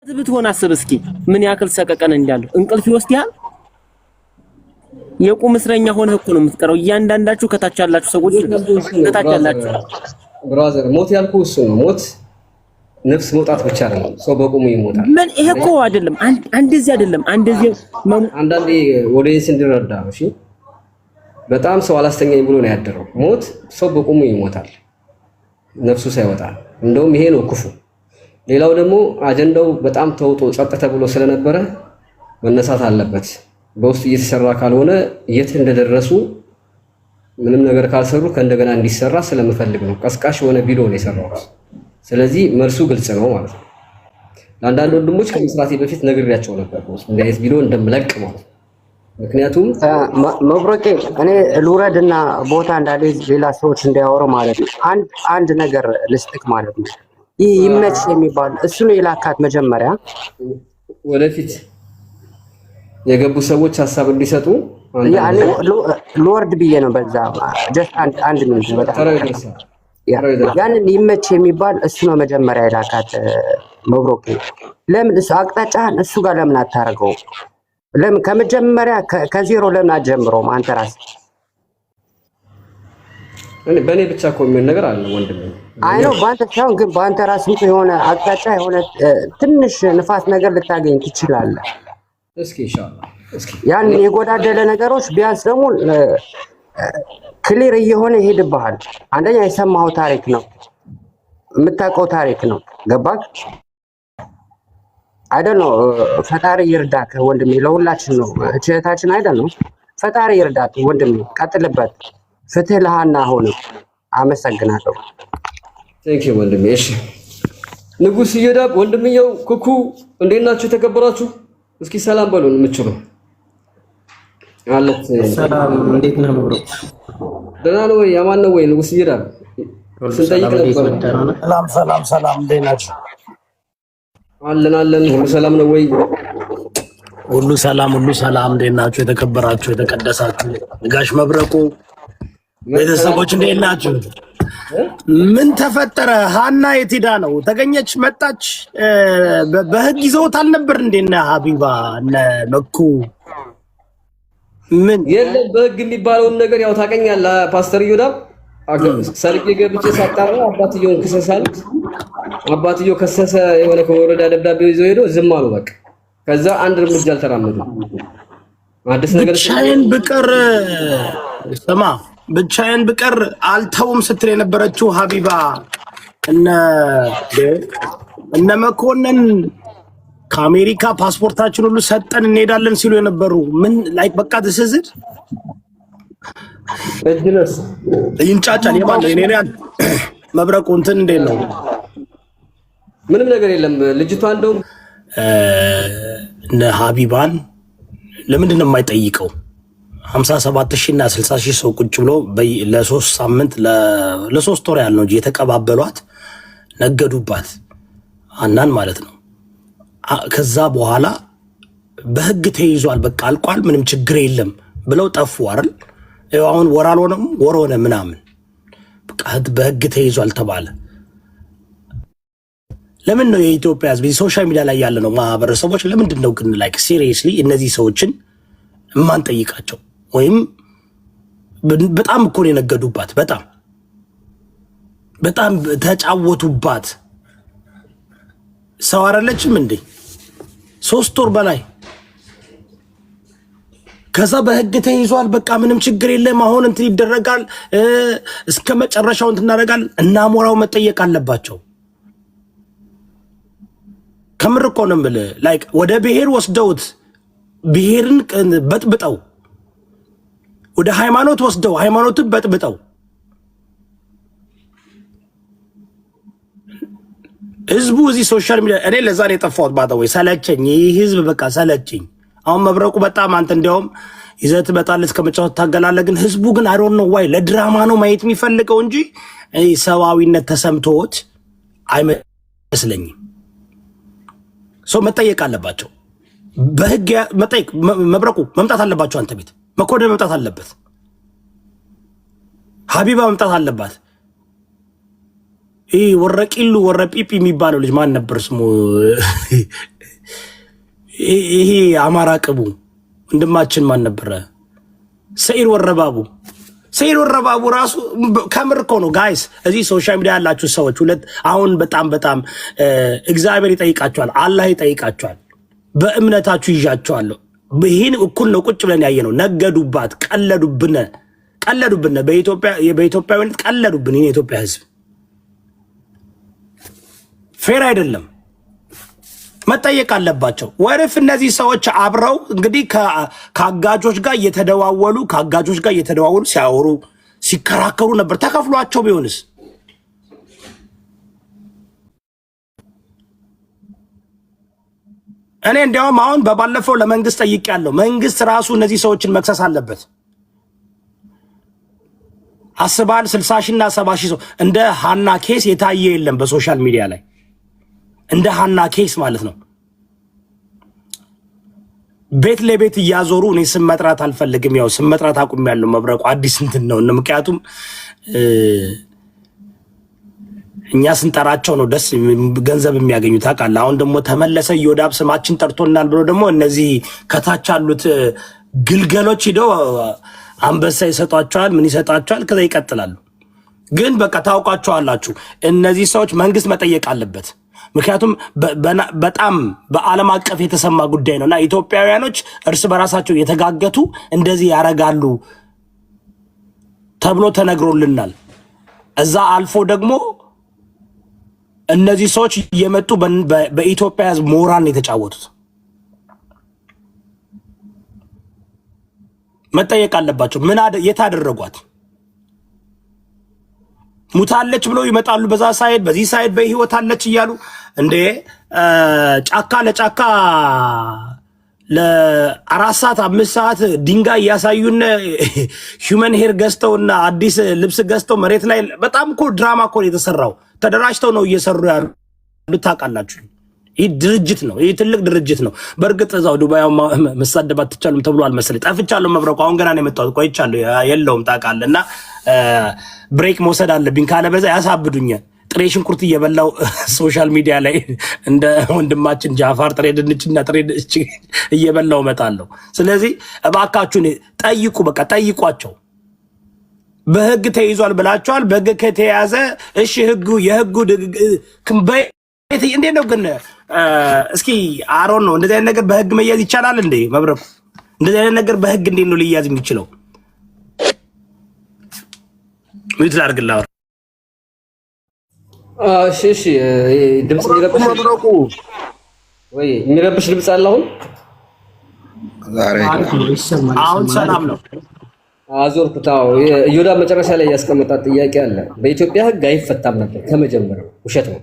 ብትሆን አስብ እስኪ ምን ያክል ሰቀቀን እንዳለው እንቅልፍ ይወስዳል። የቁም እስረኛ ሆነህ እኮ ነው የምትቀረው። እያንዳንዳችሁ ከታች ያላችሁ ሰዎች ከታች ያላችሁ ብራዘር ሞት ያልኩህ እሱ ነው። ሞት ነፍስ መውጣት ብቻ አይደለም፣ ሰው በቁሙ ይሞታል። ምን ይሄ እኮ አይደለም አንደዚህ አይደለም አንደዚህ አንዳንዴ ወዴንስ እንዲረዳ እሺ። በጣም ሰው አላስተኛኝ ብሎ ነው ያደረው። ሞት ሰው በቁሙ ይሞታል ነፍሱ ሳይወጣ። እንደውም ይሄ ነው ክፉ። ሌላው ደግሞ አጀንዳው በጣም ተውጦ ጸጥ ተብሎ ስለነበረ መነሳት አለበት። በውስጥ እየተሰራ ካልሆነ የት እንደደረሱ ምንም ነገር ካልሰሩ ከእንደገና እንዲሰራ ስለምፈልግ ነው። ቀስቃሽ የሆነ ቪዲዮ ነው የሰራሁት። ስለዚህ መልሱ ግልጽ ነው ማለት ነው። ለአንዳንድ ወንድሞች ከመስራቴ በፊት ነግሬያቸው ነበር እንዲህ አይነት ቪዲዮ እንደምለቅ ማለት ነው። ምክንያቱም መብሮቄ እኔ ልውረድና ቦታ እንዳለ ሌላ ሰዎች እንዲያወሩ ማለት ነው። አንድ ነገር ልስጥክ ማለት ነው። ይህ ይመች የሚባል እሱ ነው የላካት መጀመሪያ ወደፊት የገቡ ሰዎች ሀሳብ እንዲሰጡ ያኔ ሎርድ ብዬ ነው በዛ ጀስት አንድ ሚኒት በጣም ያንን ይመች የሚባል እሱ ነው መጀመሪያ የላካት መብሮቄ። ለምን እሱ አቅጣጫህን እሱ ጋር ለምን አታረገው? ለምን ከመጀመሪያ ከዜሮ ለምን አትጀምረውም? አንተ ራስህ በእኔ ብቻ እኮ የሚሆን ነገር አለ ወንድሜ። አይ ነው በአንተ ሳይሆን ግን በአንተ ራስህ የሆነ አቅጣጫ የሆነ ትንሽ ንፋስ ነገር ልታገኝ ትችላለህ። እስኪ ኢንሻአላህ እስኪ ያን የጎዳደለ ነገሮች ቢያንስ ደግሞ ክሊር እየሆነ ይሄድብሃል። አንደኛ የሰማኸው ታሪክ ነው፣ የምታውቀው ታሪክ ነው። ገባክ አይደል ነው? ፈጣሪ ይርዳክ ወንድሜ፣ ለሁላችን ነው እህታችን አይደል ነው? ፈጣሪ ይርዳክ ወንድሜ፣ ቀጥልበት። ፍትህ ለሃና ሆነ። አመሰግናለሁ። ቴንክ ዩ ወንድሜ። እሺ ንጉስ ይዳብ ወንድምየው ኩኩ እንዴት ናችሁ? የተከበራችሁ እስኪ ሰላም በሉን የምትችሉ አለት። ሰላም እንዴት ነህ ብሮ? ደህና ነው ወይ? ያማን ነው ወይ? ንጉስ ይዳብ ስንጠይቅ ነበር። ሰላም እንዴት ናችሁ? አለን ሁሉ ሰላም ነው ወይ? ሁሉ ሰላም እንዴት ናችሁ? የተከበራችሁ የተቀደሳችሁ ጋሽ መብረቁ ቤተሰቦች እንዴት ናችሁ? ምን ተፈጠረ? ሃና የት ሄዳ ነው? ተገኘች? መጣች? በህግ ይዘውት አልነበር እንዴ? እነ ሀቢባ እነ መኩ ምን የለም። በህግ የሚባለውን ነገር ያው ታውቀኛለህ ፓስተር ይሁዳብ። ሰርጌ ገብቼ ሳጣራ አባትየውን ክሰሳል። አባትየው ከሰሰ። የሆነ ከወረዳ ደብዳቤ ይዘው ሄዶ ዝም አሉ በቃ። ከዛ አንድ እርምጃ አልተራመዱም። አዲስ ነገር ብቻዬን ብቀር ስማ፣ ብቻዬን ብቀር አልተውም ስትል የነበረችው ሀቢባ እነ መኮንን ከአሜሪካ ፓስፖርታችን ሁሉ ሰጠን እንሄዳለን ሲሉ የነበሩ ምን ላይክ በቃ ተሰዝድ እድለስ ይንጫጫል። የማን ነው? እኔ መብረቁ እንትን እንዴት ነው? ምንም ነገር የለም። ልጅቷ እንደውም እነ ሀቢባን ለምንድን ነው የማይጠይቀው? 57,000 እና 60,000 ሰው ቁጭ ብሎ ለ3 ሳምንት ለ3 ወር ያህል ነው እንጂ የተቀባበሏት ነገዱባት አናን ማለት ነው። ከዛ በኋላ በህግ ተይዟል፣ በቃ አልቋል፣ ምንም ችግር የለም ብለው ጠፉ አይደል? አሁን ወር አልሆነም ወር ሆነ ምናምን በቃ በህግ ተይዟል ተባለ። ለምን ነው የኢትዮጵያ ህዝብ ሶሻል ሚዲያ ላይ ያለ ነው ማህበረሰቦች ለምንድን ነው ግን ላይክ ሲሪየስሊ እነዚህ ሰዎችን ማን ጠይቃቸው? ወይም በጣም እኮ ነው የነገዱባት፣ በጣም ተጫወቱባት። ሰው አይደለችም እንዴ? 3 ወር በላይ ከዛ በህግ ተይዟል፣ በቃ ምንም ችግር የለም፣ አሁን እንትን ይደረጋል፣ እስከ መጨረሻው እንትን እናደርጋለን። እና ሞራው መጠየቅ አለባቸው። ከምር እኮ ነው የምልህ። ላይክ ወደ ብሔር ወስደውት ብሔርን በጥብጠው ወደ ሃይማኖት ወስደው ሃይማኖትን በጥብጠው ህዝቡ እዚህ ሶሻል ሚዲያ እኔ ለዛ ነው የጠፋሁት። ባታወይ ሰለቸኝ፣ ይህ ህዝብ በቃ ሰለቸኝ። አሁን መብረቁ በጣም አንተ እንዲያውም ይዘት በጣል እስከ መጫወት ታገላለህ። ግን ህዝቡ ግን አይ ዶንት ኖ ዋይ ለድራማ ነው ማየት የሚፈልገው እንጂ ሰዋዊነት ተሰምቶት አይመስለኝም። ሰው መጠየቅ አለባቸው። በህግ መጠየቅ መብረቁ መምጣት አለባቸው። አንተ ቤት መኮንን መምጣት አለበት። ሀቢባ መምጣት አለባት። ይሄ ወረቂሉ ወረጲጲ የሚባለው ልጅ ማን ነበር ስሙ? ይሄ አማራ ቅቡ ወንድማችን ማን ነበረ? ሰኢድ ወረባቡ። ሰኢድ ወረባቡ ራሱ ከምር እኮ ነው ጋይስ። እዚህ ሶሻል ሚዲያ ያላችሁ ሰዎች አሁን በጣም እግዚአብሔር ይጠይቃቸዋል፣ አላህ ይጠይቃቸዋል። በእምነታችሁ ይዣቸዋለሁ። ይህን እኩል ነው ቁጭ ብለን ያየነው። ነገዱባት፣ ቀለዱብን። በኢትዮጵያዊነት ቀለዱብን። ይህን የኢትዮጵያ ህዝብ ፌር አይደለም፣ መጠየቅ አለባቸው። ወርፍ እነዚህ ሰዎች አብረው እንግዲህ ከአጋጆች ጋር እየተደዋወሉ ሲያወሩ ሲከራከሩ ነበር። ተከፍሏቸው ቢሆንስ? እኔ እንዲያውም አሁን በባለፈው ለመንግስት ጠይቄያለሁ። መንግስት ራሱ እነዚህ ሰዎችን መክሰስ አለበት። አስባል 60 ሺና 70 ሺህ ሰው እንደ ሃና ኬስ የታየ የለም በሶሻል ሚዲያ ላይ እንደ ሃና ኬስ ማለት ነው። ቤት ለቤት እያዞሩ እኔ ስም መጥራት አልፈልግም። ያው ስም መጥራት አቁሜያለሁ። መብረቁ አዲስ እንትን ነው። ምክንያቱም እኛ ስንጠራቸው ነው ደስ ገንዘብ የሚያገኙት ታውቃለህ። አሁን ደግሞ ተመለሰ ይወዳብ ስማችን ጠርቶናል ብሎ ደግሞ እነዚህ ከታች ያሉት ግልገሎች ሂደው አንበሳ ይሰጧቸዋል፣ ምን ይሰጣቸዋል፣ ከዛ ይቀጥላሉ። ግን በቃ ታውቋቸዋላችሁ። እነዚህ ሰዎች መንግስት መጠየቅ አለበት። ምክንያቱም በጣም በዓለም አቀፍ የተሰማ ጉዳይ ነውና ኢትዮጵያውያኖች እርስ በራሳቸው የተጋገቱ እንደዚህ ያረጋሉ ተብሎ ተነግሮልናል። እዛ አልፎ ደግሞ እነዚህ ሰዎች እየመጡ በኢትዮጵያ ህዝብ ሞራል ነው የተጫወቱት። መጠየቅ አለባቸው። የት አደረጓት? ሙታለች ብለው ይመጣሉ። በዛ ሳይድ በዚህ ሳይድ በህይወት አለች እያሉ እንዴ ጫካ ለጫካ ለ4 ሰዓት 5 ሰዓት ድንጋይ እያሳዩን ሂውመን ሄር ገዝተውና አዲስ ልብስ ገዝተው መሬት ላይ በጣም እኮ ድራማ እኮ የተሰራው። ተደራጅተው ነው እየሰሩ ያሉ ታውቃላችሁ። ይህ ድርጅት ነው። ይህ ትልቅ ድርጅት ነው። በእርግጥ እዛው ዱባይ መሳደብ አትቻሉም ተብሏል መሰለኝ። ጠፍቻለሁ መብረቁ። አሁን ገና ነው የመጣሁት፣ ቆይቻለሁ። የለውም ታውቃለህ። እና ብሬክ መውሰድ አለብኝ፣ ካለበዛ ያሳብዱኛል። ጥሬ ሽንኩርት እየበላው ሶሻል ሚዲያ ላይ እንደ ወንድማችን ጃፋር ጥሬ ድንችና ጥሬ ድንች እየበላው እመጣለሁ። ስለዚህ እባካችሁን ጠይቁ፣ በቃ ጠይቋቸው። በህግ ተይዟል ብላችኋል። በህግ ከተያዘ እሺ፣ የህጉ እንዴት ነው ግን? እስኪ አሮን ነው እንደዚህ አይነት ነገር በህግ መያዝ ይቻላል እንዴ? መብረቁ እንደዚህ አይነት ነገር በህግ እንዴት ነው ሊያዝ የሚችለው? ምን ትላርግላ? እሺ ድምጽ የሚረብሽ መብረቁ ወይ የሚረብሽ ድምጽ አለ? አሁን ሰላም ነው። አዞርኩታው ይሁዳ መጨረሻ ላይ ያስቀመጣት ጥያቄ አለ። በኢትዮጵያ ህግ አይፈታም ነበር ከመጀመሪያው። ውሸት ነው።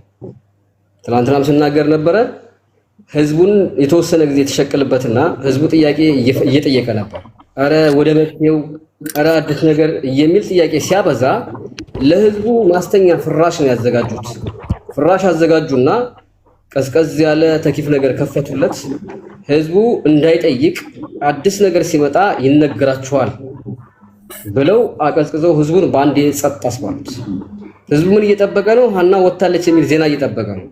ትናንትናም ስናገር ነበረ። ህዝቡን የተወሰነ ጊዜ የተሸቀለበትና ህዝቡ ጥያቄ እየጠየቀ ነበር። አረ ወደ መፍትሄው፣ አረ አዲስ ነገር የሚል ጥያቄ ሲያበዛ ለህዝቡ ማስተኛ ፍራሽ ነው ያዘጋጁት። ፍራሽ አዘጋጁና ቀዝቀዝ ያለ ተኪፍ ነገር ከፈቱለት። ህዝቡ እንዳይጠይቅ አዲስ ነገር ሲመጣ ይነገራቸዋል ብለው አቀዝቅዘው ህዝቡን በአንዴ ጸጥ አስባሉት። ህዝቡ ምን እየጠበቀ ነው? ሃና ወጣለች የሚል ዜና እየጠበቀ ነው።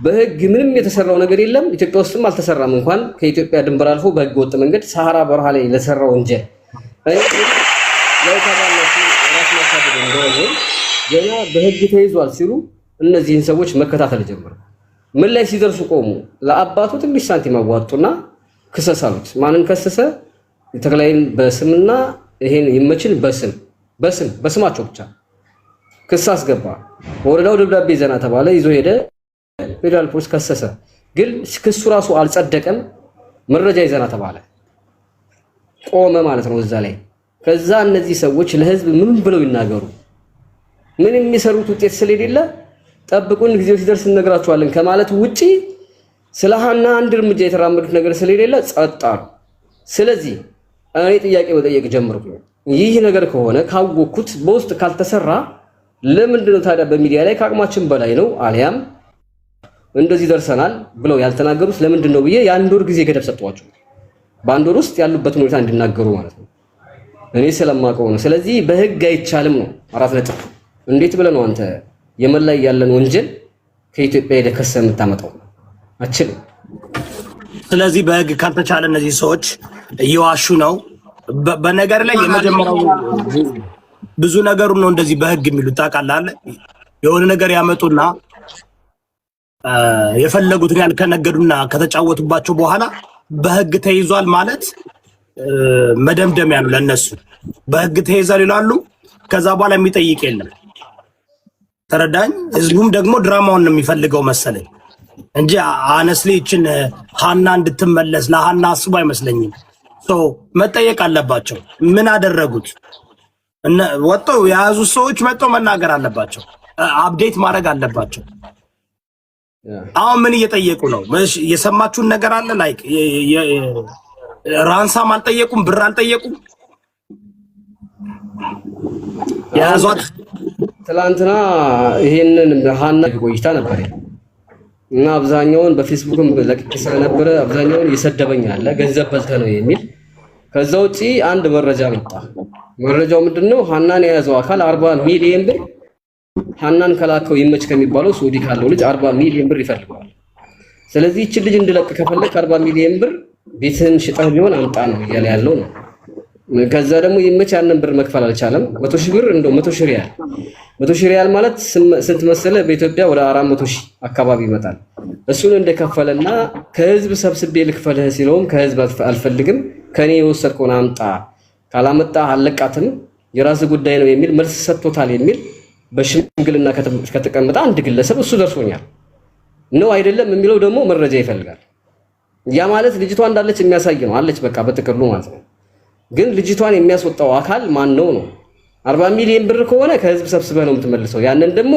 በህግ ምንም የተሰራው ነገር የለም። ኢትዮጵያ ውስጥም አልተሰራም። እንኳን ከኢትዮጵያ ድንበር አልፎ በህገ ወጥ መንገድ ሰሃራ በረሃ ላይ ለሰራው ወንጀል ገና በህግ ተይዟል ሲሉ እነዚህን ሰዎች መከታተል ጀመሩ። ምን ላይ ሲደርሱ ቆሙ። ለአባቱ ትንሽ ሳንቲም አዋጡና ክሰስ አሉት። ማንን ከሰሰ? ተክላይን በስምና ይሄን ይመችል በስማቸው ብቻ ክስ አስገባ። ወረዳው ደብዳቤ ዘና ተባለ፣ ይዞ ሄደ። ፌደራል ፖሊስ ከሰሰ። ግን ክሱ ራሱ አልጸደቀም። መረጃ ይዘና ተባለ፣ ቆመ ማለት ነው እዛ ላይ። ከዛ እነዚህ ሰዎች ለህዝብ ምን ብለው ይናገሩ? ምን የሚሰሩት ውጤት ስለሌለ ጠብቁን ጊዜው ሲደርስ እንነግራቸዋለን ከማለት ውጪ ስለ ሃና አንድ እርምጃ የተራመዱት ነገር ስለሌለ ጸጥ አሉ። ስለዚህ እኔ ጥያቄ መጠየቅ ጀመርኩ። ይህ ነገር ከሆነ ካወኩት በውስጥ ካልተሰራ ለምንድን ነው ታዲያ በሚዲያ ላይ ከአቅማችን በላይ ነው አልያም እንደዚህ ደርሰናል ብለው ያልተናገሩት ለምንድን ነው ብዬ የአንድ ወር ጊዜ ገደብ ሰጥቷቸው በአንድ ወር ውስጥ ያሉበትን ሁኔታ እንዲናገሩ ማለት ነው። እኔ ስለማውቀው ነው። ስለዚህ በህግ አይቻልም ነው 4 ነጥብ። እንዴት ብለህ ነው አንተ የመን ላይ ያለን ወንጀል ከኢትዮጵያ የደከሰ የምታመጣው አችልም። ስለዚህ በህግ ካልተቻለ እነዚህ ሰዎች እየዋሹ ነው። በነገር ላይ የመጀመሪያው ብዙ ነገሩ ነው እንደዚህ በህግ የሚሉት ታውቃለህ። የሆነ ነገር ያመጡና የፈለጉትን ያህል ከነገዱና ከተጫወቱባቸው በኋላ በህግ ተይዟል ማለት መደምደሚያ ነው ለነሱ። በህግ ተይዟል ይላሉ። ከዛ በኋላ የሚጠይቅ የለም። ተረዳኝ። ህዝቡም ደግሞ ድራማውን ነው የሚፈልገው መሰለኝ እንጂ አነስሊ እችን ሀና እንድትመለስ ለሀና አስቡ አይመስለኝም። መጠየቅ አለባቸው። ምን አደረጉት? ወጥተው የያዙ ሰዎች መጥተው መናገር አለባቸው። አፕዴት ማድረግ አለባቸው። አሁን ምን እየጠየቁ ነው? የሰማችሁን ነገር አለ? ላይክ ራንሳም አልጠየቁም፣ ብር አልጠየቁም። የያዟት ትላንትና ይሄንን ሀና ቆይታ ነበር እና አብዛኛውን በፌስቡክም ለቅቄ ስለነበረ አብዛኛውን እየሰደበኝ አለ ገንዘብ በልተ ነው የሚል። ከዛ ውጪ አንድ መረጃ መጣ። መረጃው ምንድነው? ሀናን የያዘው አካል 40 ሚሊዮን ብር ሀናን ከላከው ይመች ከሚባለው ሳውዲ ካለው ልጅ 40 ሚሊዮን ብር ይፈልጋል። ስለዚህ እቺ ልጅ እንድለቅ ከፈለክ 40 ሚሊዮን ብር ቤትህን ሽጠህ ቢሆን አምጣ ነው እያለ ያለው ነው። ከዛ ደግሞ ይመች ያንን ብር መክፈል አልቻለም። 100 ሺህ ብር እንደው 100 ሺህ ሪያል 100 ሺህ ሪያል ማለት ስንት መሰለህ? በኢትዮጵያ ወደ 400 ሺህ አካባቢ ይመጣል። እሱን እንደከፈለና ከህዝብ ሰብስቤ ልክፈልህ ሲለውም ከህዝብ አልፈልግም ከኔ የወሰድከውን አምጣ ካላመጣ አለቃትም የራስ ጉዳይ ነው የሚል መልስ ሰጥቶታል የሚል በሽምግልና ከተቀመጠ አንድ ግለሰብ እሱ ደርሶኛል ነው አይደለም የሚለው ደግሞ መረጃ ይፈልጋል። ያ ማለት ልጅቷ እንዳለች የሚያሳይ ነው። አለች በቃ በጥቅሉ ማለት ነው። ግን ልጅቷን የሚያስወጣው አካል ማን ነው ነው? 40 ሚሊዮን ብር ከሆነ ከህዝብ ሰብስበህ ነው የምትመልሰው። ያንን ደግሞ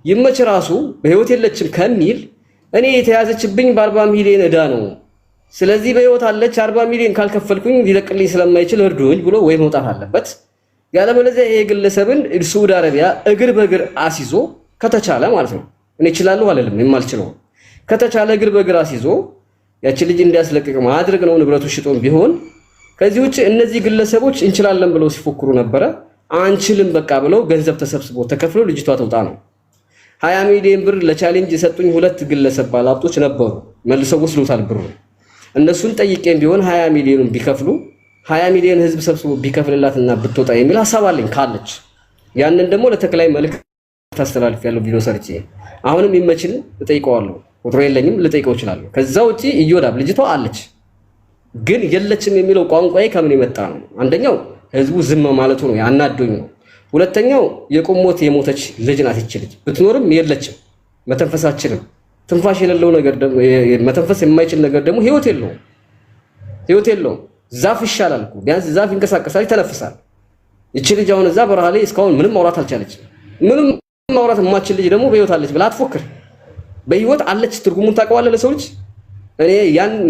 ይመች ራሱ በህይወት የለችም ከሚል እኔ የተያዘችብኝ በ40 ሚሊዮን ዕዳ ነው፣ ስለዚህ በህይወት አለች 40 ሚሊዮን ካልከፈልኩኝ ሊለቅልኝ ስለማይችል እርዱኝ ብሎ ወይ መውጣት አለበት። ያለበለዚያ ይሄ ግለሰብን ሳዑዲ አረቢያ እግር በእግር አስይዞ ከተቻለ ማለት ነው እኔ እችላለሁ አለልም የማልችለው ከተቻለ እግር በእግር አስይዞ ያቺ ልጅ እንዲያስለቅቅ ማድረግ ነው። ንብረቱ ሽጦም ቢሆን ከዚህ ውጪ እነዚህ ግለሰቦች እንችላለን ብለው ሲፎክሩ ነበረ። አንችልም በቃ ብለው ገንዘብ ተሰብስቦ ተከፍሎ ልጅቷ ተውጣ ነው። 20 ሚሊዮን ብር ለቻሌንጅ የሰጡኝ ሁለት ግለሰብ ባለሀብቶች ነበሩ። መልሰው ወስዶታል ብሩ። እነሱን ጠይቄም ቢሆን 20 ሚሊዮን ቢከፍሉ 20 ሚሊዮን ህዝብ ሰብስቦ ቢከፍልላትና ብትወጣ የሚል ሐሳብ አለኝ ካለች። ያንን ደግሞ ለተክላይ መልእክት ታስተላልፍ ያለው ቪዲዮ ሰርቼ አሁንም ይመችል እጠይቀዋለሁ። ቁጥሩ የለኝም ልጠይቀው እችላለሁ። ከዛ ውጪ እዮዳብ ልጅቷ አለች ግን የለችም የሚለው ቋንቋዬ ከምን የመጣ ነው? አንደኛው ህዝቡ ዝም ማለቱ ነው ያናዶኝ ነው። ሁለተኛው የቆሞት የሞተች ልጅ ናት። ይች ልጅ ብትኖርም የለችም፣ መተንፈስ አትችልም። ትንፋሽ የሌለው ነገር ደግሞ መተንፈስ የማይችል ነገር ደግሞ ህይወት የለውም። ዛፍ ይሻላል እኮ ቢያንስ ዛፍ ይንቀሳቀሳል፣ ይተነፍሳል። ይች ልጅ አሁን እዛ በረሃ ላይ እስካሁን ምንም ማውራት አልቻለችም። ምንም ማውራት የማትችል ልጅ ደግሞ በህይወት አለች ብላ አትፎክር። በህይወት አለች ትርጉሙን ታውቀዋለህ ለሰው ልጅ? እኔ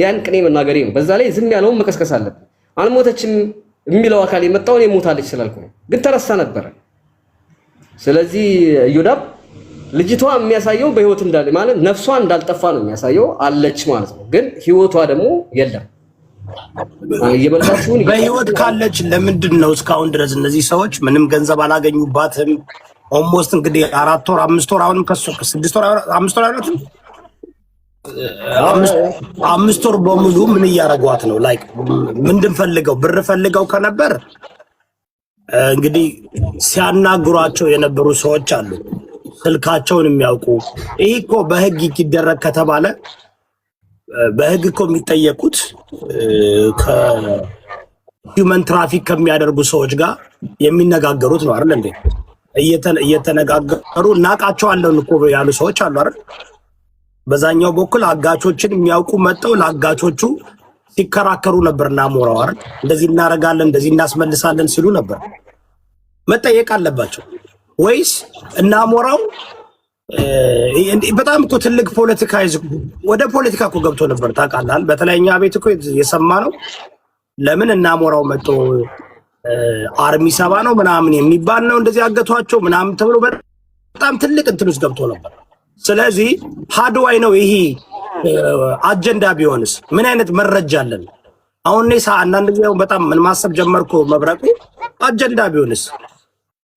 ያን ቅኔ መናገሬ ነው። በዛ ላይ ዝም ያለውን መቀስቀስ አለብን። አልሞተችም የሚለው አካል የመጣው እኔ ሞታለች ስላልኩ ነው፣ ግን ተረሳ ነበረ። ስለዚህ እዮዳብ ልጅቷ የሚያሳየው በህይወት እንዳለ ማለት ነፍሷ እንዳልጠፋ ነው የሚያሳየው፣ አለች ማለት ነው። ግን ህይወቷ ደግሞ የለም። እየበላችሁን በህይወት ካለች ለምንድን ነው እስካሁን ድረስ እነዚህ ሰዎች ምንም ገንዘብ አላገኙባትም? ኦልሞስት እንግዲህ 4 ወር 5 ወር አሁንም ከሱ 6 ወር 5 ወር አይደለም 5 ወር በሙሉ ምን እያረጓት ነው? ላይክ ምንድን ፈልገው ብር ፈልገው ከነበር እንግዲህ ሲያናግሯቸው የነበሩ ሰዎች አሉ፣ ስልካቸውን የሚያውቁ። ይሄ እኮ በህግ ይደረግ ከተባለ በህግ እኮ የሚጠየቁት ከሂውመን ትራፊክ ከሚያደርጉ ሰዎች ጋር የሚነጋገሩት ነው አይደል እንዴ? እየተነጋገሩ እናውቃቸዋለን እኮ ያሉ ሰዎች አሉ አይደል? በዛኛው በኩል አጋቾችን የሚያውቁ መጠው ለአጋቾቹ ሲከራከሩ ነበር። እናሞራው አይደል እንደዚህ እናረጋለን እንደዚህ እናስመልሳለን ሲሉ ነበር። መጠየቅ አለባቸው ወይስ እናሞራው? በጣም እኮ ትልቅ ፖለቲካ ወደ ፖለቲካ እኮ ገብቶ ነበር ታውቃለህ። በተለይኛ ቤት እኮ የሰማነው ለምን እናሞራው መጥቶ አርሚ 70 ነው ምናምን የሚባል ነው እንደዚህ አገቷቸው ምናምን ተብሎ በጣም ትልቅ እንትን ውስጥ ገብቶ ነበር። ስለዚህ ሀድዋይ ነው ይሄ አጀንዳ ቢሆንስ ምን አይነት መረጃ አለን? አሁን አንዳንድ ጊዜ በጣም ምን ማሰብ ጀመርኩ መብረቁ አጀንዳ ቢሆንስ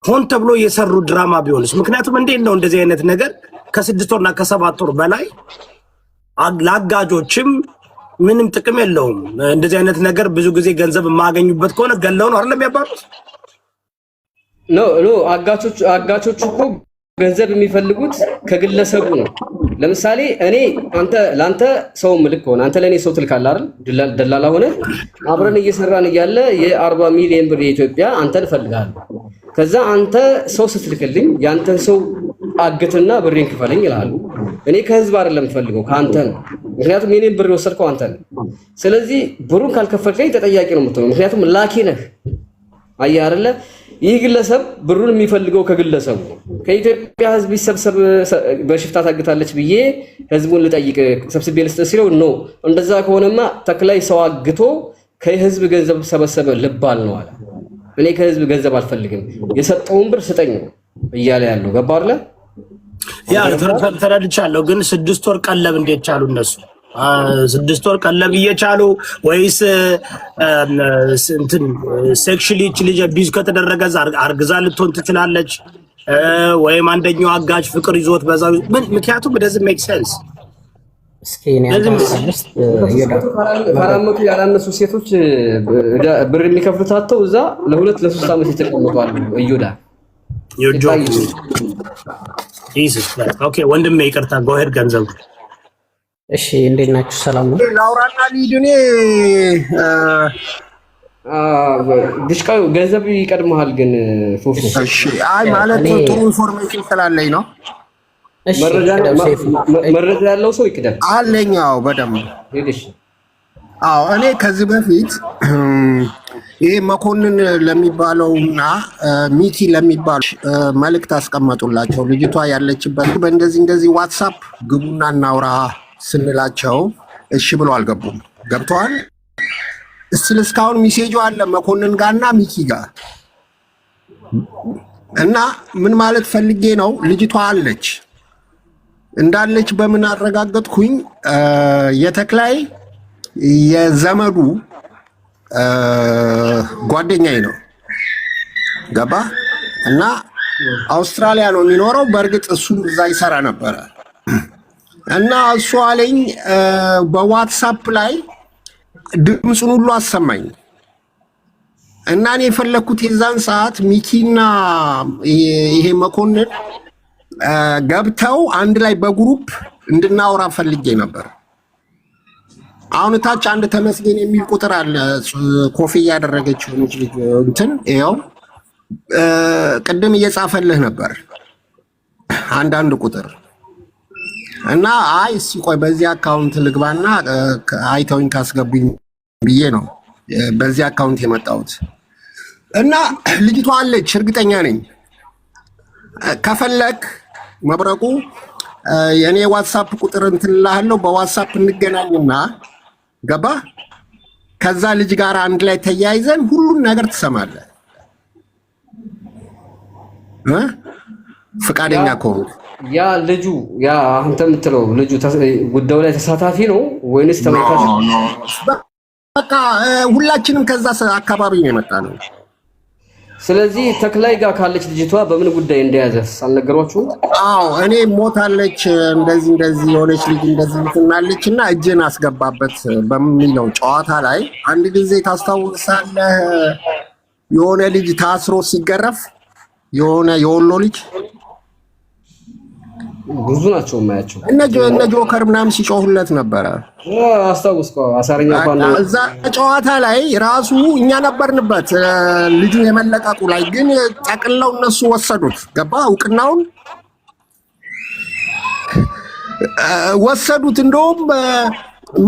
ሆን ተብሎ የሰሩ ድራማ ቢሆንስ? ምክንያቱም እንዴት ነው እንደዚህ አይነት ነገር ከ6 ወርና ከ7 ወር በላይ ለአጋጆችም ምንም ጥቅም የለውም። እንደዚህ አይነት ነገር ብዙ ጊዜ ገንዘብ የማገኙበት ከሆነ ገለው ነው አይደለም ያባሩት? ኖ አጋቾቹ እኮ ገንዘብ የሚፈልጉት ከግለሰቡ ነው። ለምሳሌ እኔ ለአንተ ሰው ምልክ ሆነ አንተ ለእኔ ሰው ትልካለህ አይደል? ደላላ ሆነ አብረን እየሰራን እያለ የ40 ሚሊዮን ብር የኢትዮጵያ አንተን እፈልጋለሁ። ከዛ አንተ ሰው ስትልክልኝ ያንተን ሰው አግትና ብሬን ክፈለኝ ይላል። እኔ ከህዝብ አይደለም የምፈልገው ከአንተ ነው። ምክንያቱም የኔን ብር የወሰድከው አንተ ነህ። ስለዚህ ብሩን ካልከፈልከኝ ተጠያቂ ነው የምትሆነው። ምክንያቱም ላኪ ነህ። አየህ አይደለ? ይህ ግለሰብ ብሩን የሚፈልገው ከግለሰቡ ከኢትዮጵያ ህዝብ ይሰብሰብ በሽፍታ ታግታለች ብዬ ህዝቡን ልጠይቅ ሰብስቤ ልስጥ ሲለው ኖ እንደዛ ከሆነማ ተክላይ ሰው አግቶ ከህዝብ ገንዘብ ሰበሰበ ልባል ነው አለ። እኔ ከህዝብ ገንዘብ አልፈልግም የሰጠውን ብር ስጠኝ ነው እያለ ያለው። ገባ አይደለ? ያ ተረድቻለሁ። ግን 6 ወር ቀለብ እንዴት ቻሉ እነሱ? 6 ወር ቀለብ እየቻሉ ወይስ እንትን ሴክሹዋሊ ልጅ ቢዝ ከተደረገ አርግዛ ልትሆን ትችላለች፣ ወይም አንደኛው አጋጭ ፍቅር ይዞት በዛው ምክንያቱም እንደዚህ ሜክ ሴንስ። እስኪ ካራመቱ ያላነሱ ሴቶች ብር የሚከፍሉት አጥተው እዛ ለ2-3 ዓመት የተቀመጡ አሉ። እዩዳ ኦኬ ወንድሜ ይቅርታ ጎሄድ ገንዘቡ እሺ እንዴት ናችሁ? ሰላም ነው። ላውራና ሊድኔ ድሽቃው ገንዘብ ይቀድመሃል ግን ፎፎ። እሺ አይ ማለት ጥሩ ኢንፎርሜሽን ስላለኝ ነው። እሺ መረጃ ያለው ሰው ይቅደም አለኛው በደምብ ሄድሽ። አዎ እኔ ከዚህ በፊት ይሄ መኮንን ለሚባለውና ሚኪ ለሚባል መልእክት አስቀመጡላቸው። ልጅቷ ያለችበት በእንደዚህ ዋትስአፕ ግቡና እናውራ ስንላቸው እሺ ብሎ አልገቡም። ገብተዋል። እስካሁን ሚሴጁ አለ መኮንን ጋርና ሚኪ ጋር እና ምን ማለት ፈልጌ ነው፣ ልጅቷ አለች እንዳለች በምን አረጋገጥኩኝ? የተክላይ የዘመዱ ጓደኛዬ ነው። ገባ እና አውስትራሊያ ነው የሚኖረው። በእርግጥ እሱም እዛ ይሰራ ነበረ እና እሱ አለኝ በዋትስአፕ ላይ ድምፁን ሁሉ አሰማኝ እና እኔ የፈለኩት የዛን ሰዓት ሚኪና ይሄ መኮንን ገብተው አንድ ላይ በግሩፕ እንድናወራ ፈልጌ ነበር። አሁን ታች አንድ ተመስገን የሚል ቁጥር አለ፣ ኮፍያ ያደረገችው ልጅ እንትን ይኸው ቅድም እየጻፈልህ ነበር አንዳንድ ቁጥር እና አይ እስኪ ቆይ በዚህ አካውንት ልግባና አይተውኝ ካስገቡኝ ብዬ ነው በዚህ አካውንት የመጣሁት። እና ልጅቷ አለች እርግጠኛ ነኝ። ከፈለክ መብረቁ የኔ ዋትስአፕ ቁጥር እንትን እልሃለሁ፣ በዋትስአፕ እንገናኝና ገባ ከዛ ልጅ ጋር አንድ ላይ ተያይዘን ሁሉን ነገር ትሰማለህ ፈቃደኛ ከሆነ። ያ ልጁ ያ አንተ የምትለው ልጁ ጉዳዩ ላይ ተሳታፊ ነው ወይንስ ተመልካች? በቃ ሁላችንም ከዛ አካባቢ ነው የመጣነው። ስለዚህ ተክላይ ጋር ካለች ልጅቷ በምን ጉዳይ እንደያዘስ አልነገሯችሁም? አዎ እኔ ሞታለች እንደዚህ የሆነች ልጅ እንደዚህ ትናለች እና እጅን አስገባበት በሚለው ጨዋታ ላይ አንድ ጊዜ ታስታውሳለህ? የሆነ ልጅ ታስሮ ሲገረፍ የሆነ የወሎ ልጅ ብዙ ናቸው የማያቸው እነ ጆከር ምናምን ሲጮሁለት ነበረ። አስታውስከው? አሳረኛ እንኳን እዛ ጨዋታ ላይ ራሱ እኛ ነበርንበት ልጁን የመለቀቁ ላይ ግን ጠቅለው እነሱ ወሰዱት። ገባ እውቅናውን ወሰዱት። እንደውም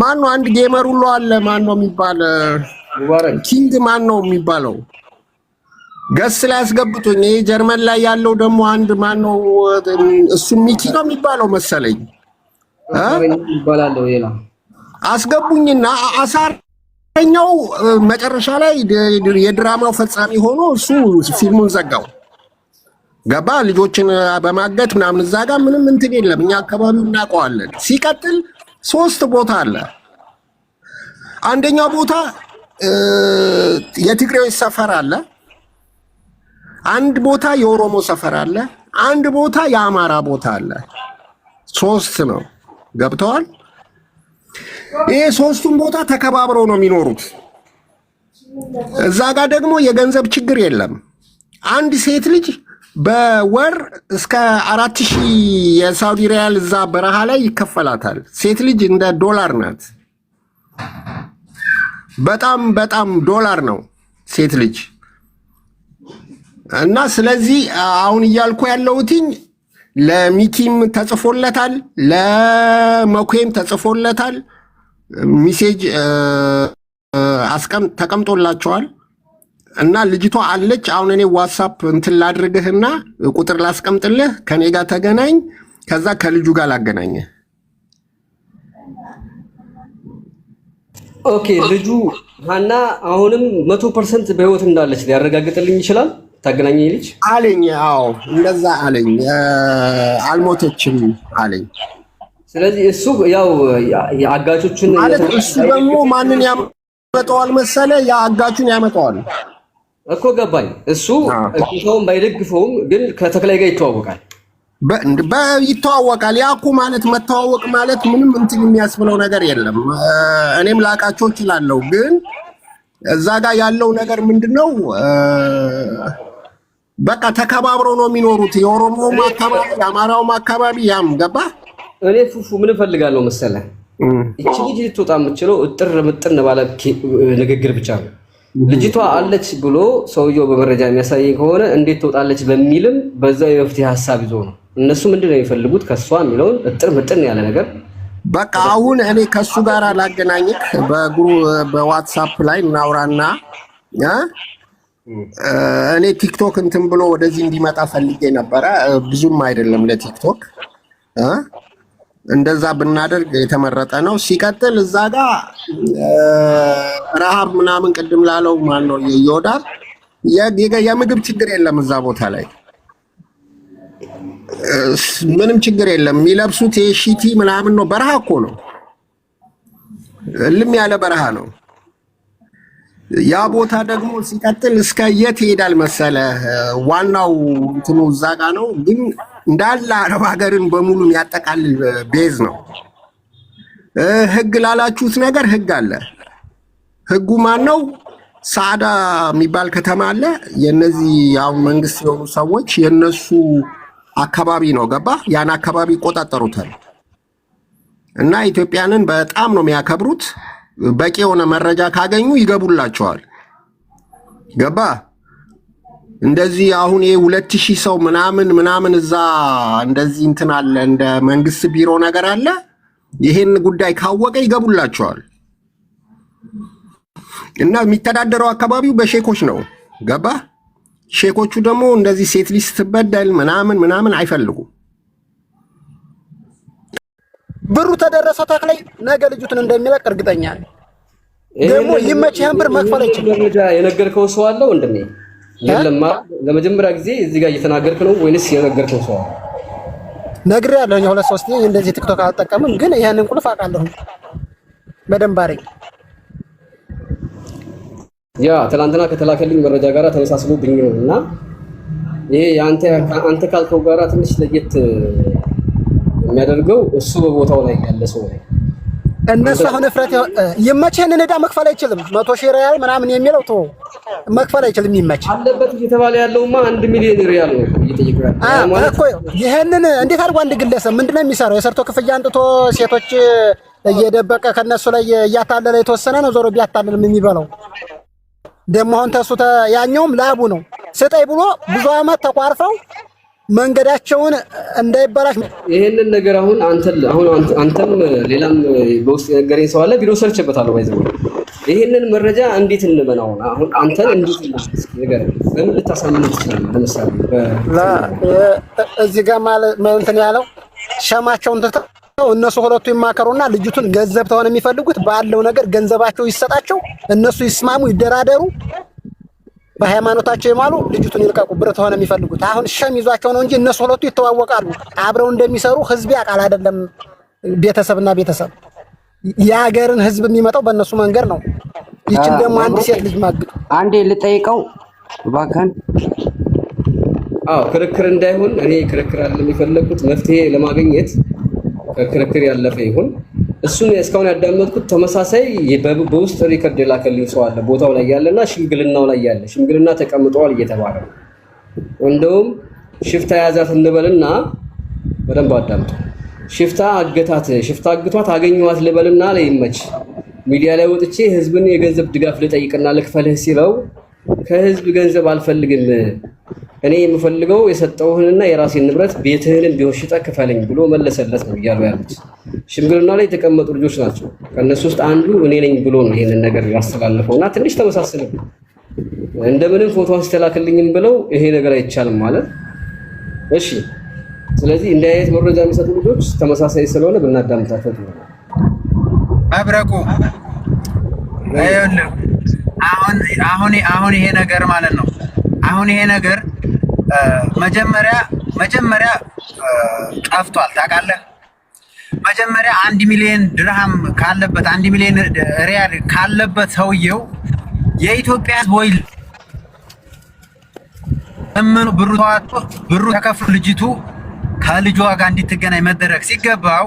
ማነው አንድ ጌመር ሁሉ አለ ማነው የሚባል ኪንግ ማነው የሚባለው ገስ ላይ አስገብቶኝ ይሄ ጀርመን ላይ ያለው ደግሞ አንድ ማነው እሱ ሚኪ ነው የሚባለው መሰለኝ ይባላል። ሌላ አስገቡኝና አሳረኛው መጨረሻ ላይ የድራማው ፈጻሚ ሆኖ እሱ ፊልሙን ዘጋው። ገባ ልጆችን በማገት ምናምን እዛ ጋር ምንም እንትን የለም። እኛ አካባቢው እናውቀዋለን። ሲቀጥል 3 ቦታ አለ። አንደኛው ቦታ የትግሬዎች ሰፈር አለ። አንድ ቦታ የኦሮሞ ሰፈር አለ፣ አንድ ቦታ የአማራ ቦታ አለ። 3 ነው። ገብተዋል? ይሄ 3ቱም ቦታ ተከባብረው ነው የሚኖሩት። እዛ ጋር ደግሞ የገንዘብ ችግር የለም። አንድ ሴት ልጅ በወር እስከ 4000 የሳውዲ ሪያል እዛ በረሃ ላይ ይከፈላታል። ሴት ልጅ እንደ ዶላር ናት። በጣም ዶላር ነው ሴት ልጅ። እና ስለዚህ አሁን እያልኩ ያለሁትኝ ለሚኪም ተጽፎለታል፣ ለመኩም ተጽፎለታል። ሚሴጅ ተቀምጦላቸዋል። እና ልጅቷ አለች። አሁን እኔ ዋትስአፕ እንትን ላድርግህና ቁጥር ላስቀምጥልህ፣ ከኔ ጋር ተገናኝ፣ ከዛ ከልጁ ጋር ላገናኘህ። ኦኬ። ልጁ ሀና አሁንም 100% በህይወት እንዳለች ሊያረጋግጥልኝ ይችላል? ታገናኘኝ ልጅ አለኝ። አዎ እንደዛ አለኝ። አልሞተችም አለኝ። ስለዚህ እሱ ያው የአጋቾችን ማለት እሱ ደግሞ ማንን ያመጣዋል መሰለ? የአጋቹን ያመጣዋል እኮ ገባኝ። እሱ እኮም ባይደግፈውም ግን ከተክላይ ጋር ይተዋወቃል። ይተዋወቃል። ያኩ ማለት መተዋወቅ ማለት ምንም እንትን የሚያስብለው ነገር የለም። እኔም ላቃቸው እችላለሁ። ግን እዛ ጋር ያለው ነገር ምንድነው? በቃ ተከባብረው ነው የሚኖሩት። የኦሮሞውም አካባቢ የአማራውም አካባቢ ያም ገባ። እኔ ፉፉ ምን እፈልጋለሁ መሰለህ? እቺ ልጅ ልትወጣ የምትችለው እጥር ምጥን ባለ ንግግር ብቻ ነው። ልጅቷ አለች ብሎ ሰውየው በመረጃ የሚያሳየኝ ከሆነ እንዴት ትወጣለች በሚልም በዛው የመፍትሄ ሐሳብ ይዞ ነው። እነሱ ምንድነው የሚፈልጉት ከሷ የሚለውን እጥር ምጥን ያለ ነገር። በቃ አሁን እኔ ከሱ ጋር ላገናኝክ በዋትስአፕ ላይ እናውራና እኔ ቲክቶክ እንትን ብሎ ወደዚህ እንዲመጣ ፈልጌ ነበረ። ብዙም አይደለም ለቲክቶክ እንደዛ ብናደርግ የተመረጠ ነው። ሲቀጥል እዛ ጋር ረሃብ ምናምን ቅድም ላለው ማን ነው ይወዳል። የምግብ ችግር የለም እዛ ቦታ ላይ ምንም ችግር የለም። የሚለብሱት የሺቲ ምናምን ነው። በረሃ እኮ ነው፣ እልም ያለ በረሃ ነው ያ ቦታ ደግሞ። ሲቀጥል እስከ የት ይሄዳል መሰለ? ዋናው እንትኑ እዛ ጋ ነው፣ ግን እንዳለ አረብ ሀገርን በሙሉ የሚያጠቃልል ቤዝ ነው። ህግ ላላችሁት ነገር ህግ አለ። ህጉ ማን ነው? ሳዕዳ የሚባል ከተማ አለ። የነዚህ አሁን መንግስት የሆኑ ሰዎች የነሱ አካባቢ ነው ገባ። ያን አካባቢ ይቆጣጠሩታል። እና ኢትዮጵያንን በጣም ነው የሚያከብሩት። በቂ የሆነ መረጃ ካገኙ ይገቡላቸዋል። ገባ። እንደዚህ አሁን ይሄ 2000 ሰው ምናምን እዛ እንደዚህ እንትን አለ፣ እንደ መንግስት ቢሮ ነገር አለ። ይሄን ጉዳይ ካወቀ ይገቡላቸዋል። እና የሚተዳደረው አካባቢው በሼኮች ነው ገባ። ሼኮቹ ደግሞ እንደዚህ ሴት ልጅ ስትበደል ምናምን አይፈልጉም። ብሩ ተደረሰ ተክላይ ነገ ልጅቱን እንደሚለቅ እርግጠኛ ነኝ። ደግሞ ይመችህን ብር መክፈል አይችልም። የነገርከው ሰው አለ ወንድሜ? የለማ። ለመጀመሪያ ጊዜ እዚህ ጋር እየተናገርክ ነው ወይንስ የነገርከው ሰው አለ? ነግሬያለሁ። እኛ 2-3 ጊዜ እንደዚህ ቲክቶክ አልጠቀምም፣ ግን ይሄንን ቁልፍ አውቃለሁ በደንብ አረኝ። ያ ትናንትና ከተላከልኝ መረጃ ጋር ተመሳስሎብኝ ነው። እና ይሄ አንተ ካልከው ጋራ ትንሽ ለየት የሚያደርገው እሱ በቦታው ላይ ያለ ሰው ነው። እነሱ አሁን እፍረት ይመችህን ዕዳ መክፈል አይችልም። 100,000 ሪያል ምናምን የሚለው ተው መክፈል አይችልም። ይመች አለበት እየተባለ ያለውማ 1 ሚሊዮን ሪያል ነው እየጠየቀው ያለው እኮ። ይሄንን እንዴት አድርጎ አንድ ግለሰብ ምንድነው የሚሰራው? የሰርቶ ክፍያ አንጥቶ ሴቶች እየደበቀ ከነሱ ላይ እያታለለ የተወሰነ ነው ዞሮ ቢያታለልም የሚበላው ደግሞ አሁን ተሱ ያኛውም ላቡ ነው። ስጠይ ብሎ ብዙ አመት ተቋርፈው መንገዳቸውን እንዳይበላሽ ይሄንን ነገር አሁን አንተም ሌላም በውስጥ ነገረኝ ሰው አለ። ቪዲዮ ሰርችበታለሁ ባይዘው ይሄንን መረጃ እንዴት እንመናው? አሁን አንተን እንዴት ነገር ለምን ልታሳምን ትችላለህ? ለምሳሌ እዚህ ጋር ማለት እንትን ያለው ሸማቸውን ተተው እነሱ ሁለቱ ይማከሩና ልጅቱን ገንዘብ ተሆነ የሚፈልጉት ባለው ነገር ገንዘባቸው ይሰጣቸው፣ እነሱ ይስማሙ፣ ይደራደሩ፣ በሃይማኖታቸው ይማሉ፣ ልጅቱን ይልቀቁ። ብር ተሆነ የሚፈልጉት አሁን ሸም ይዟቸው ነው እንጂ እነሱ ሁለቱ ይተዋወቃሉ፣ አብረው እንደሚሰሩ ህዝብ ያውቃል። አይደለም ቤተሰብና ቤተሰብ የሀገርን ህዝብ የሚመጣው በእነሱ መንገድ ነው። ይችን ደግሞ አንድ ሴት ልጅ ማግዱ አንዴ ልጠይቀው እባክህን። አዎ ክርክር እንዳይሆን እኔ ክርክር አይደለም የፈለኩት መፍትሄ ለማግኘት ክርክር ያለፈ ይሁን። እሱን እስካሁን ያዳመጥኩት ተመሳሳይ በውስጥ ሪከርድ የላከልኝ ሰው አለ ቦታው ላይ ያለና ሽምግልናው ላይ ያለ ሽምግልና ተቀምጠዋል እየተባለ ነው። እንደውም ሽፍታ ያዛት እንበልና በደንብ አዳምጡ። ሽፍታ አግቷት አገኘዋት ልበልና ለይመች ሚዲያ ላይ ወጥቼ ህዝብን የገንዘብ ድጋፍ ልጠይቅና ልክፈልህ ሲለው ከህዝብ ገንዘብ አልፈልግም እኔ የምፈልገው የሰጠውህንና የራሴን ንብረት ቤትህንም ቢሆን ሽጠህ ክፈለኝ ብሎ መለሰለት ነው እያሉ ያሉት። ሽምግልና ላይ የተቀመጡ ልጆች ናቸው። ከነሱ ውስጥ አንዱ እኔ ነኝ ብሎ ነው ይሄንን ነገር ያስተላልፈውና ትንሽ ተመሳሰለ። እንደምንም ፎቶ አስተላክልኝም ብለው ይሄ ነገር አይቻልም ማለት እሺ። ስለዚህ እንደ አይነት መረጃ የሚሰጡ ልጆች ተመሳሳይ ስለሆነ ብናዳምጣቸው ነው። መብረቁ አሁን ይሄ ነገር ማለት ነው። አሁን ይሄ ነገር መጀመሪያ ጠፍቷል ታውቃለህ። መጀመሪያ 1 ሚሊዮን ድርሃም ካለበት 1 ሚሊዮን ሪያል ካለበት ሰውየው የኢትዮጵያ ሕዝብ ወይ ለምን ብሩ ተከፍሎ ልጅቱ ከልጇ ጋር እንድትገናኝ መደረግ ሲገባው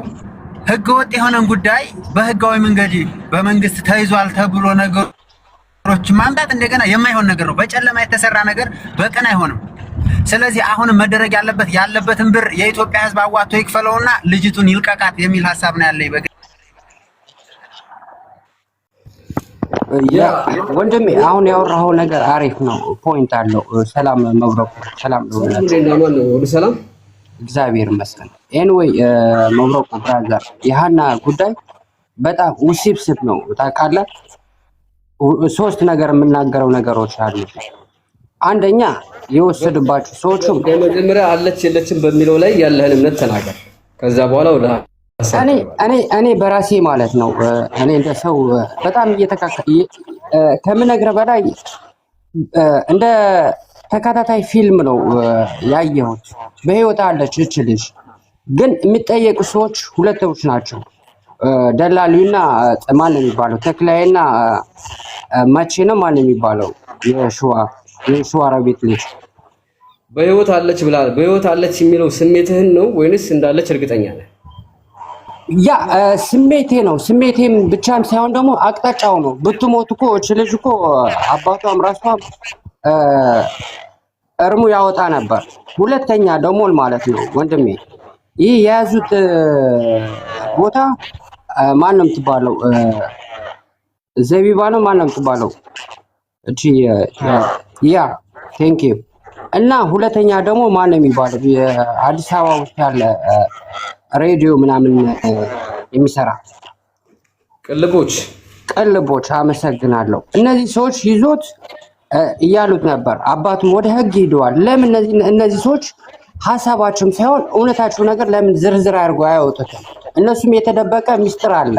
ህገወጥ የሆነን ጉዳይ በህጋዊ መንገድ በመንግስት ተይዟል ተብሎ ነገሮች ማምጣት እንደገና የማይሆን ነገር ነው። በጨለማ የተሰራ ነገር በቀን አይሆንም። ስለዚህ አሁን መደረግ ያለበትን ብር የኢትዮጵያ ህዝብ አዋጥቶ ይክፈለውና ልጅቱን ይልቀቃት የሚል ሐሳብ ነው ያለኝ። ወንድሜ አሁን ያወራው ነገር አሪፍ ነው፣ ፖይንት አለው። ሰላም መብረቁ፣ ሰላም ነው። ሰላም እግዚአብሔር ይመስገን። ኤኒዌይ መብረቁ ብራዘር፣ የሃና ጉዳይ በጣም ውስብስብ ነው ታውቃለህ። 3 ነገር የምናገረው ነገሮች አሉ። አንደኛ የወሰዱባቸው ሰዎቹ መጀመሪያ አለች የለችም በሚለው ላይ ያለህን እምነት ተናገር። ከዛ በኋላ ወደ እኔ በራሴ ማለት ነው እኔ እንደ ሰው በጣም ከምነግርህ በላይ እንደ ተከታታይ ፊልም ነው ያየሁት። በህይወት አለች እች ልጅ፣ ግን የሚጠየቁ ሰዎች ሁለቶች ናቸው። ደላሉና ማን ነው የሚባለው? ተክላይና መቼ ነው ማን የሚባለው? የሸዋራ ቤት ልጅ በህይወት አለች ብላል። በህይወት አለች የሚለው ስሜትህን ነው ወይንስ እንዳለች እርግጠኛ ነህ? ያ ስሜቴ ነው። ስሜቴም ብቻም ሳይሆን ደግሞ አቅጣጫው ነው። ብትሞት እኮ እች ልጅ እኮ አባቷም ራሷም እርሙ ያወጣ ነበር። ሁለተኛ ደግሞ ማለት ነው ወንድሜ ይህ የያዙት ቦታ ማን ነው የምትባለው? ዘቢባ ነው ማን ነው የምትባለው? እቺ ያ ቴንክ ዩ። እና ሁለተኛ ደግሞ ማን ነው የሚባለው? የአዲስ አበባ ውስጥ ያለ ሬዲዮ ምናምን የሚሰራ ቅልቦች። አመሰግናለሁ። እነዚህ ሰዎች ይዞት እያሉት ነበር። አባቱም ወደ ህግ ሂደዋል። ለምን እነዚህ ሰዎች ሀሳባቸውም ሳይሆን እውነታቸው ነገር ለምን ዝርዝር አድርጎ አያወጡትም? እነሱም የተደበቀ ሚስጥር አለ።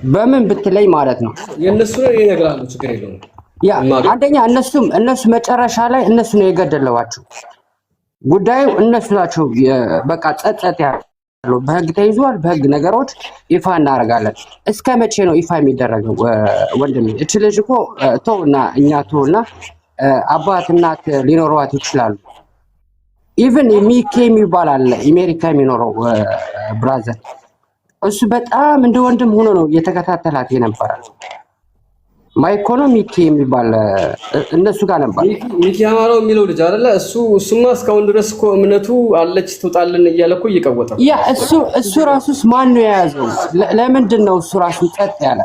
በምን ብትለይ ማለት ነው የነሱ ነው ይነግራሉ። ችግር የለውም። ያ አንደኛ እነሱ መጨረሻ ላይ እነሱ ነው የገደለዋቸው። ጉዳዩ እነሱ ናቸው። በቃ ጸጸት ያለው በህግ ተይዟል። በህግ ነገሮች ይፋ እናደርጋለን። እስከ መቼ ነው ይፋ የሚደረገው? ወንድሜ እች ልጅ እኮ ተውና እኛ ተውና አባት እናት ሊኖሯት ይችላሉ። ኢቭን ሚኬ የሚባል አለ አሜሪካ የሚኖረው ብራዘር፣ እሱ በጣም እንደ ወንድም ሆኖ ነው እየተከታተላት የነበረ። ማይኮኖ ሚኬ የሚባል እነሱ ጋር ነበር። ሚኬ አማራው የሚለው ልጅ አይደለ? እሱማ እስካሁን ድረስ እኮ እምነቱ አለች ትውጣልን እያለ እኮ እየቀወጠ ያ እሱ ራሱስ ማን ነው የያዘው? ለምንድን ነው እሱ ራሱ ጸጥ ያለ?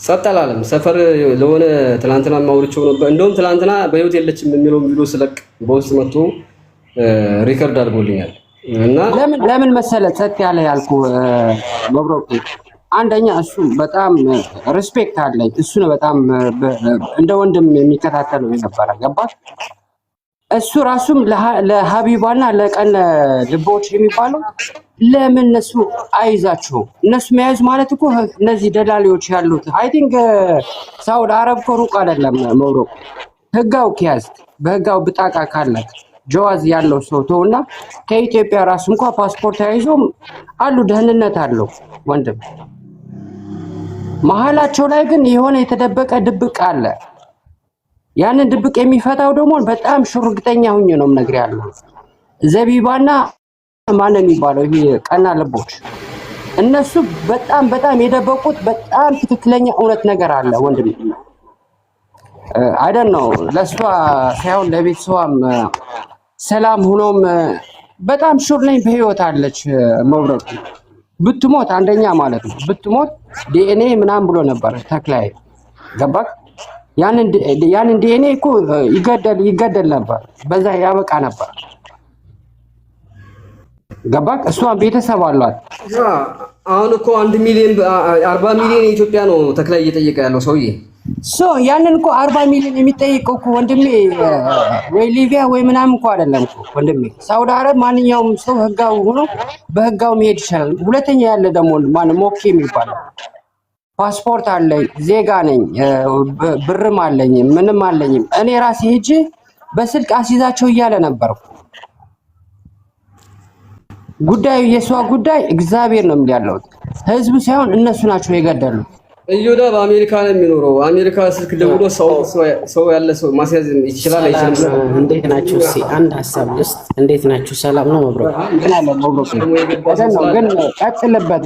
ጸጥ አላለም። ሰፈር ለሆነ ትላንትና ማውርቸው ነበር። እንደውም ትላንትና በህይወት የለችም የሚለውን ቪዲዮ ስለቅ በውስጥ መጥቶ ሪከርድ አድርጎልኛል። እና ለምን መሰለ ጸጥ ያለ ያልኩ መብረቁ፣ አንደኛ እሱ በጣም ሪስፔክት አለኝ። እሱ ነው በጣም እንደ ወንድም የሚከታተለው የነበረ ገባት። እሱ ራሱም ለሀቢባና ለቀን ልቦች የሚባለው ለምን እነሱ አይዛቸውም? እነሱ መያዝ ማለት እኮ እነዚህ ደላሊዎች ያሉት አይ ቲንክ ሳውዲ አረብ እኮ ሩቅ አይደለም መብረቁ። ህጋው ከያዝክ በህጋው ብጣቃ ካለክ ጀዋዝ ያለው ሰው ተውና ከኢትዮጵያ ራሱ እንኳን ፓስፖርት ተያይዞም አሉ፣ ደህንነት አለው ወንድም። መሀላቸው ላይ ግን የሆነ የተደበቀ ድብቅ አለ። ያንን ድብቅ የሚፈታው ደግሞ በጣም ሽርግተኛ ሁኜ ነው የምነግርህ ያለው ዘቢባና ማን ነው የሚባለው ይሄ ቀና ልቦች እነሱ በጣም የደበቁት በጣም ትክክለኛ እውነት ነገር አለ ወንድም አይደል ነው ለሷ ሳይሆን ለቤተሰቧም ሰላም ሆኖም በጣም ሹር ነኝ በህይወት አለች መብረቁ ብትሞት አንደኛ ማለት ነው ብትሞት ዲኤንኤ ምናምን ብሎ ነበር ተክላይ ገባክ ያንን ዲኤንኤ እኮ ይገደል ነበር በዛ ያበቃ ነበር ገባክ እሷን ቤተሰብ አሏት አሁን እኮ 1 ሚሊዮን 40 ሚሊዮን ኢትዮጵያ ነው ተክላይ እየጠየቀ ያለው ሰውዬ ያንን እኮ 40 ሚሊዮን የሚጠይቀው እኮ ወንድሜ ወይ ሊቢያ ወይ ምናምን እኮ አይደለም እኮ ወንድሜ ሳውዲ አረብ ማንኛውም ሰው ህጋው ሆኖ በህጋው መሄድ ይችላል ሁለተኛ ያለ ደግሞ ማን ሞኬ የሚባለው ፓስፖርት አለኝ ዜጋ ነኝ ብርም አለኝ ምንም አለኝም እኔ ራሴ ሄጄ በስልክ አስይዛቸው እያለ ነበር ጉዳዩ የሷ ጉዳይ እግዚአብሔር ነው የሚያለው ህዝቡ ሳይሆን እነሱ ናቸው የገደሉት እዩዳ በአሜሪካ ነው የሚኖረው አሜሪካ ስልክ ደውሎ ሰው ያለ ሰው ማስያዝ ይችላል አይችልም እንዴት ናችሁ አንድ ሐሳብ ልስጥ እንዴት ናችሁ ሰላም ነው መብረቅ ግን ቀጥልበት